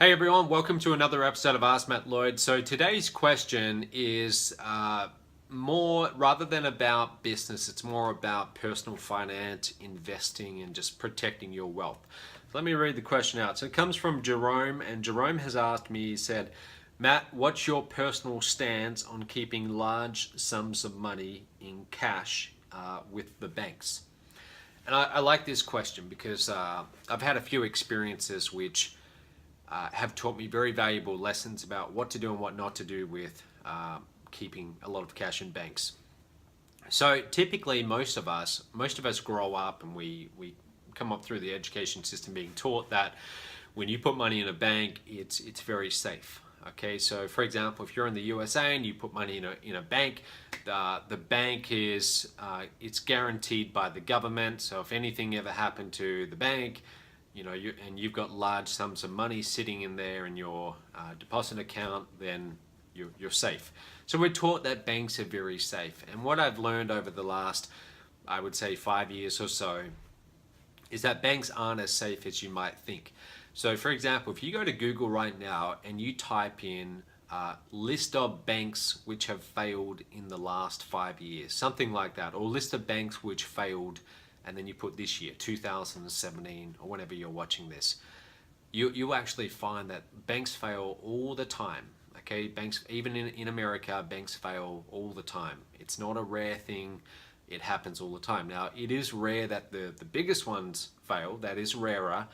Hey everyone, welcome to another episode of Ask Matt Lloyd. So today's question is more, rather than about business, it's more about personal finance, investing, and just protecting your wealth. So let me read the question out. So it comes from Jerome, and Jerome has asked me, he said, Matt, what's your personal stance on keeping large sums of money in cash with the banks? And I like this question because I've had a few experiences which have taught me very valuable lessons about what to do and what not to do with keeping a lot of cash in banks. So typically, most of us grow up and we come up through the education system being taught that when you put money in a bank, it's very safe. Okay, so for example, if you're in the USA and you put money in a bank, the bank is it's guaranteed by the government. So if anything ever happened to the bank, you've got large sums of money sitting in there in your deposit account, then you're safe. So we're taught that banks are very safe. And what I've learned over the last, I would say 5 years or so, is that banks aren't as safe as you might think. So for example, if you go to Google right now and you type in list of banks which have failed in the last 5 years, something like that, or list of banks which failed, and then you put this year, 2017, or whenever you're watching this, you actually find that banks fail all the time. Okay, banks, even in America, banks fail all the time. It's not a rare thing. It happens all the time. Now, it is rare that the biggest ones fail. That is rarer.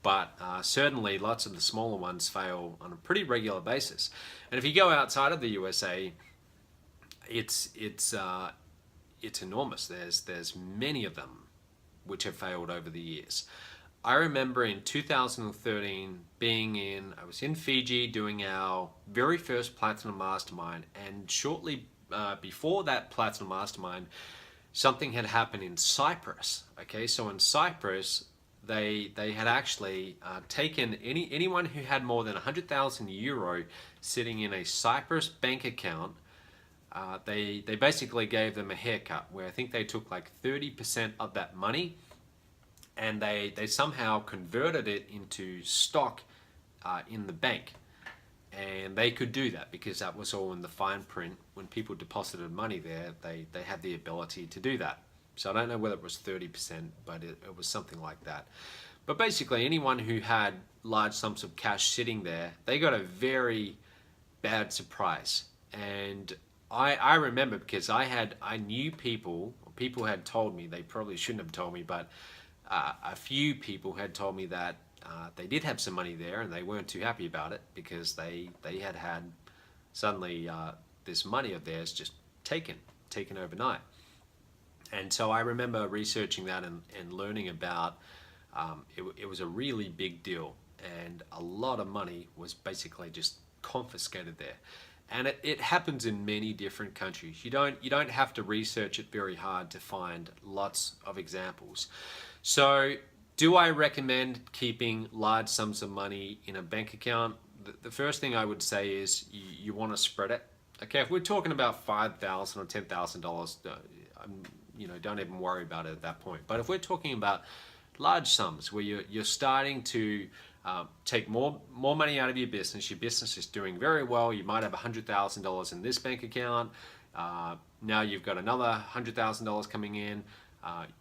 But certainly lots of the smaller ones fail on a pretty regular basis. And if you go outside of the USA, it's enormous. There's many of them which have failed over the years. I remember in 2013 I was in Fiji doing our very first Platinum Mastermind, and shortly before that Platinum Mastermind, something had happened in Cyprus. Okay, so in Cyprus, they had actually taken anyone who had more than 100,000 euro sitting in a Cyprus bank account. They basically gave them a haircut where I think they took like 30% of that money, and they somehow converted it into stock in the bank. And they could do that because that was all in the fine print. When people deposited money there, they had the ability to do that. So I don't know whether it was 30%, but it was something like that. But basically, anyone who had large sums of cash sitting there, they got a very bad surprise. And I remember, because I knew people had told me, they probably shouldn't have told me, but a few people had told me that they did have some money there and they weren't too happy about it because they had suddenly this money of theirs just taken overnight. And so I remember researching that and learning about it was a really big deal, and a lot of money was basically just confiscated there. And it happens in many different countries. You don't have to research it very hard to find lots of examples. So do I recommend keeping large sums of money in a bank account? The first thing I would say is you want to spread it. Okay, if we're talking about $5,000 or $10,000, don't even worry about it at that point. But if we're talking about large sums where you're starting to take more money out of your business is doing very well, you might have $100,000 in this bank account, now you've got another $100,000 coming in,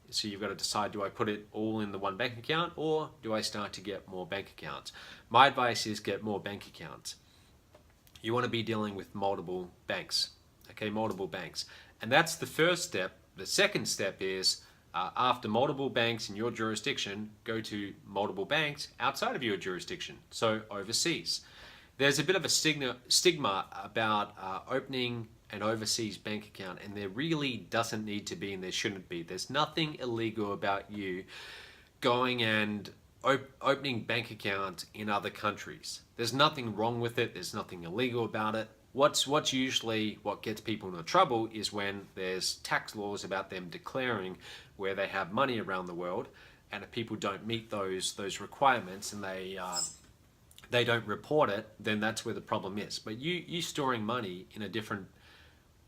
so you've got to decide, do I put it all in the one bank account, or do I start to get more bank accounts? My advice is get more bank accounts. You want to be dealing with multiple banks, okay, multiple banks. And that's the first step. The second step is, after multiple banks in your jurisdiction, go to multiple banks outside of your jurisdiction, so overseas. There's a bit of a stigma about opening an overseas bank account, and there really doesn't need to be, and there shouldn't be. There's nothing illegal about you going and opening bank accounts in other countries. There's nothing wrong with it. There's nothing illegal about it. What's usually what gets people into trouble is when there's tax laws about them declaring where they have money around the world, and if people don't meet those requirements and they don't report it, then that's where the problem is. But you storing money in a different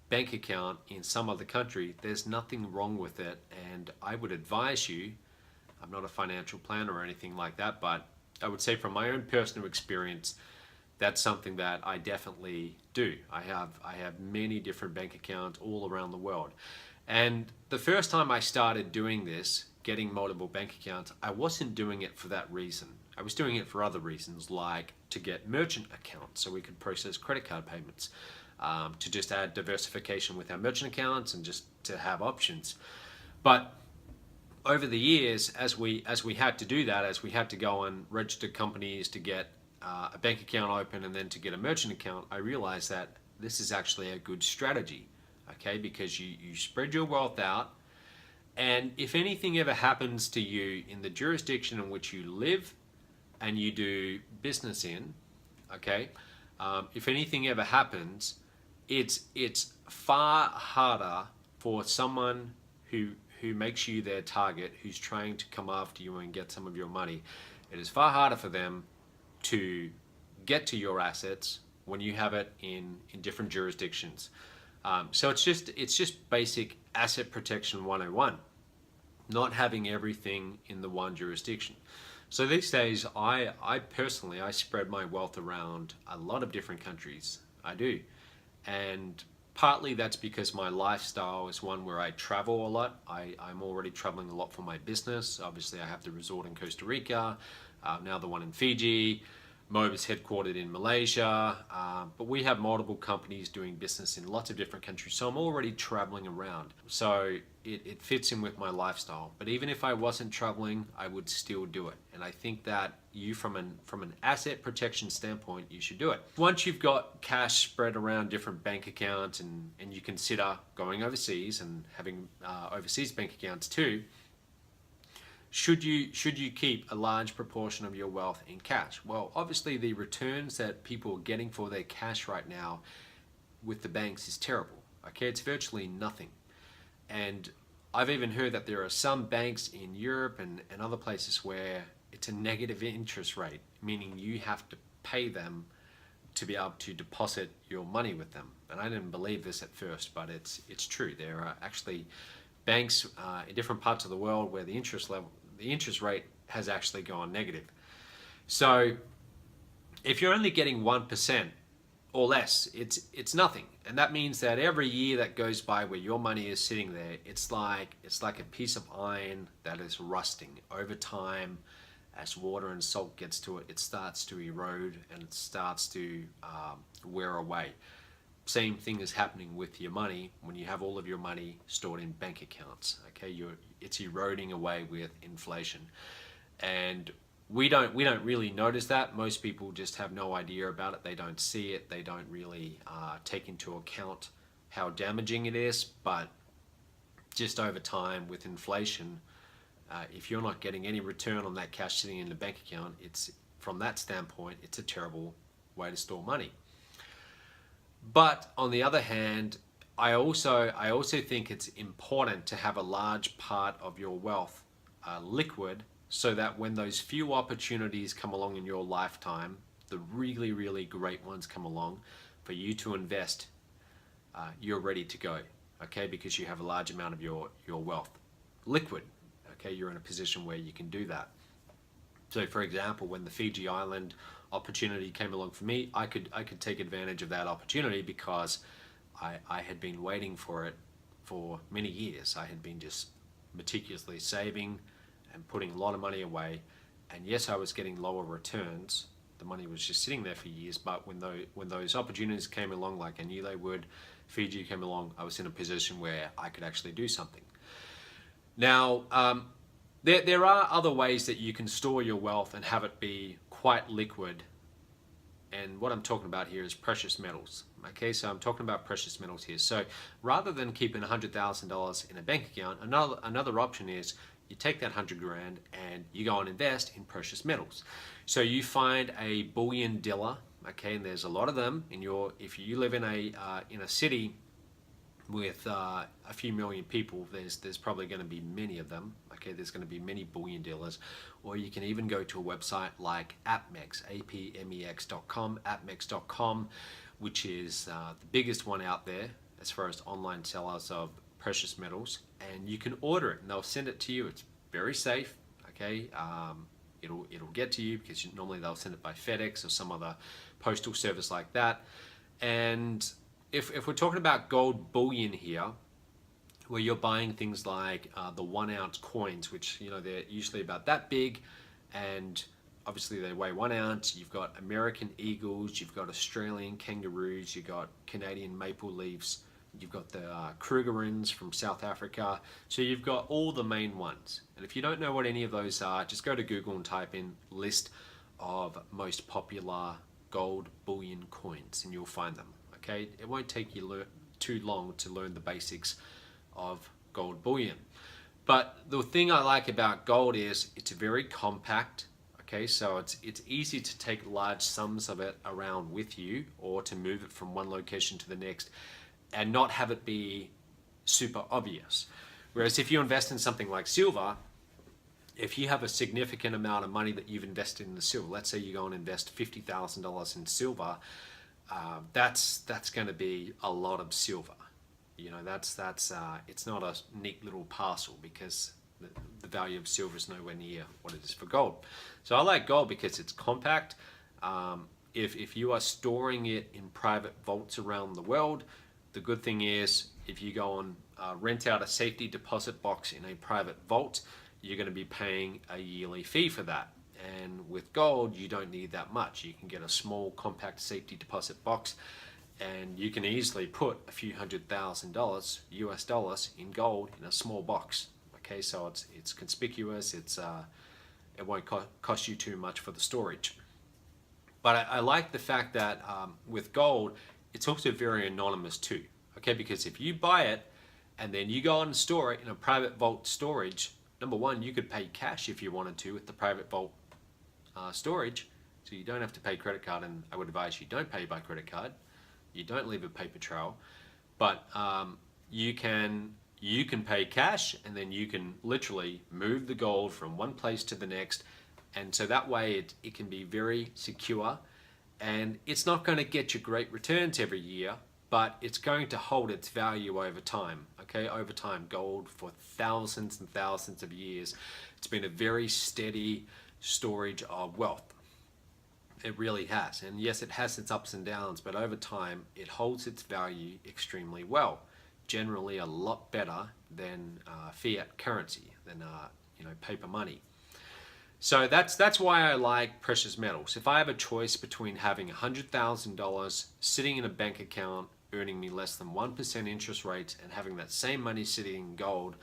bank account in some other country, there's nothing wrong with it, and I would advise you, I'm not a financial planner or anything like that, but I would say from my own personal experience, that's something that I definitely do. I have many different bank accounts all around the world. And the first time I started doing this, getting multiple bank accounts, I wasn't doing it for that reason. I was doing it for other reasons, like to get merchant accounts so we could process credit card payments, to just add diversification with our merchant accounts and just to have options. But over the years, as we had to do that, as we had to go and register companies to get a bank account open and then to get a merchant account, I realized that this is actually a good strategy, okay? Because you spread your wealth out, and if anything ever happens to you in the jurisdiction in which you live and you do business in, okay, if anything ever happens, it's far harder for someone who makes you their target, who's trying to come after you and get some of your money. It is far harder for them to get to your assets when you have it in different jurisdictions. So it's just basic asset protection 101, not having everything in the one jurisdiction. So these days, I personally, I spread my wealth around a lot of different countries. I do. And partly that's because my lifestyle is one where I travel a lot. I'm already traveling a lot for my business. Obviously, I have the resort in Costa Rica, now the one in Fiji. Mob is headquartered in Malaysia, but we have multiple companies doing business in lots of different countries. So I'm already traveling around. So it fits in with my lifestyle. But even if I wasn't traveling, I would still do it. And I think that you, from an asset protection standpoint, you should do it. Once you've got cash spread around different bank accounts and you consider going overseas and having overseas bank accounts too, should you keep a large proportion of your wealth in cash? Well, obviously the returns that people are getting for their cash right now with the banks is terrible. Okay, it's virtually nothing. And I've even heard that there are some banks in Europe and other places where it's a negative interest rate, meaning you have to pay them to be able to deposit your money with them. And I didn't believe this at first, but it's true. There are actually banks in different parts of the world where the interest rate has actually gone negative. So if you're only getting 1% or less, it's nothing. And that means that every year that goes by where your money is sitting there, it's like a piece of iron that is rusting. Over time, as water and salt gets to it, it starts to erode and it starts to wear away. Same thing is happening with your money when you have all of your money stored in bank accounts. Okay, it's eroding away with inflation, and we don't really notice that. Most people just have no idea about it. They don't see it. They don't really take into account how damaging it is. But just over time with inflation, if you're not getting any return on that cash sitting in the bank account, it's from that standpoint, it's a terrible way to store money. But on the other hand, I also think it's important to have a large part of your wealth liquid, so that when those few opportunities come along in your lifetime, the really, really great ones come along for you to invest, you're ready to go, okay? Because you have a large amount of your wealth liquid, okay? You're in a position where you can do that. So for example, when the Fiji Island opportunity came along for me, I could take advantage of that opportunity because I had been waiting for it for many years. I had been just meticulously saving and putting a lot of money away, and yes, I was getting lower returns. The money was just sitting there for years, but when those opportunities came along, like I knew they would, Fiji came along, I was in a position where I could actually do something. Now, there are other ways that you can store your wealth and have it be quite liquid. And what I'm talking about here is precious metals. Okay, so I'm talking about precious metals here. So rather than keeping $100,000 in a bank account, another option is you take that 100 grand and you go and invest in precious metals. So you find a bullion dealer, okay, and there's a lot of them if you live in a city with a few million people, there's probably going to be many of them. Okay, there's going to be many bullion dealers, or you can even go to a website like APMEX, apmex.com, apmex.com, which is the biggest one out there as far as online sellers of precious metals, and you can order it and they'll send it to you. It's very safe. Okay, it'll get to you, because normally they'll send it by FedEx or some other postal service like that. And if we're talking about gold bullion here, where you're buying things like the 1 ounce coins, which they're usually about that big, and obviously they weigh 1 ounce. You've got American eagles, you've got Australian kangaroos, you've got Canadian maple leafs, you've got the Krugerrands from South Africa. So you've got all the main ones. And if you don't know what any of those are, just go to Google and type in list of most popular gold bullion coins and you'll find them. Okay, it won't take you too long to learn the basics of gold bullion. But the thing I like about gold is it's very compact. Okay, so it's easy to take large sums of it around with you, or to move it from one location to the next and not have it be super obvious. Whereas if you invest in something like silver, if you have a significant amount of money that you've invested in the silver, let's say you go and invest $50,000 in silver, that's going to be a lot of silver. It's not a neat little parcel, because the value of silver is nowhere near what it is for gold. So I like gold because it's compact. If you are storing it in private vaults around the world, the good thing is if you go and rent out a safety deposit box in a private vault, you're going to be paying a yearly fee for that. And with gold, you don't need that much. You can get a small compact safety deposit box, and you can easily put a few $100,000 US dollars in gold in a small box. Okay, so it's conspicuous. It won't cost you too much for the storage. But I like the fact that with gold, it's also very anonymous too. Okay, because if you buy it and then you go and store it in a private vault storage, number one, you could pay cash if you wanted to with the private vault storage, so you don't have to pay credit card. And I would advise you don't pay by credit card. You don't leave a paper trail, but you can pay cash, and then you can literally move the gold from one place to the next. And so that way it can be very secure, and it's not going to get you great returns every year, but it's going to hold its value over time. Okay, over time, gold for thousands and thousands of years, it's been a very steady storage of wealth. It really has. And yes, it has its ups and downs, but over time it holds its value extremely well. Generally a lot better than fiat currency, than paper money. So that's why I like precious metals. If I have a choice between having $100,000 sitting in a bank account earning me less than 1% interest rates and having that same money sitting in gold,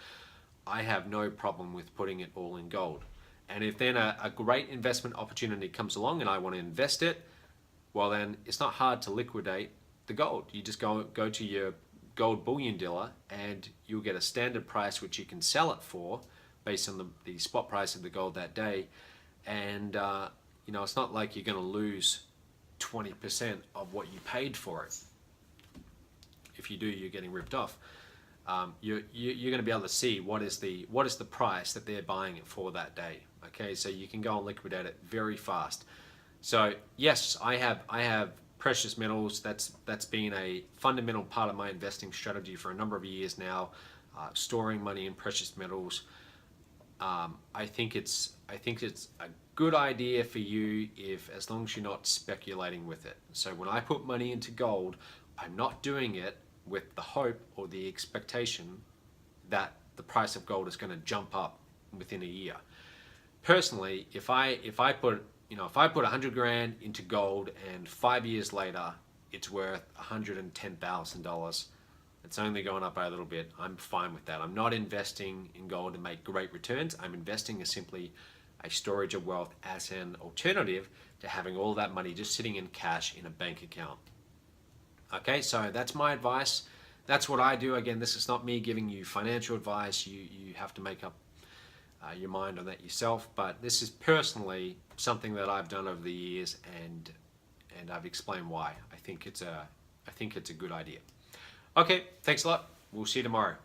I have no problem with putting it all in gold. And if then a great investment opportunity comes along and I want to invest it, well then it's not hard to liquidate the gold. You just go to your gold bullion dealer and you'll get a standard price which you can sell it for based on the spot price of the gold that day. And it's not like you're going to lose 20% of what you paid for it. If you do, you're getting ripped off. You're going to be able to see what is the price that they're buying it for that day. Okay, so you can go and liquidate it very fast. So yes, I have precious metals. That's been a fundamental part of my investing strategy for a number of years now. Storing money in precious metals. I think it's a good idea for you as long as you're not speculating with it. So when I put money into gold, I'm not doing it with the hope or the expectation that the price of gold is going to jump up within a year. Personally, if I put 100 grand into gold and 5 years later it's worth $110,000, it's only going up by a little bit, I'm fine with that. I'm not investing in gold to make great returns. I'm investing as simply a storage of wealth as an alternative to having all that money just sitting in cash in a bank account. Okay, so that's my advice. That's what I do. Again, this is not me giving you financial advice. You have to make up your mind on that yourself. But this is personally something that I've done over the years, and I've explained why. I think it's a good idea. Okay, thanks a lot. We'll see you tomorrow.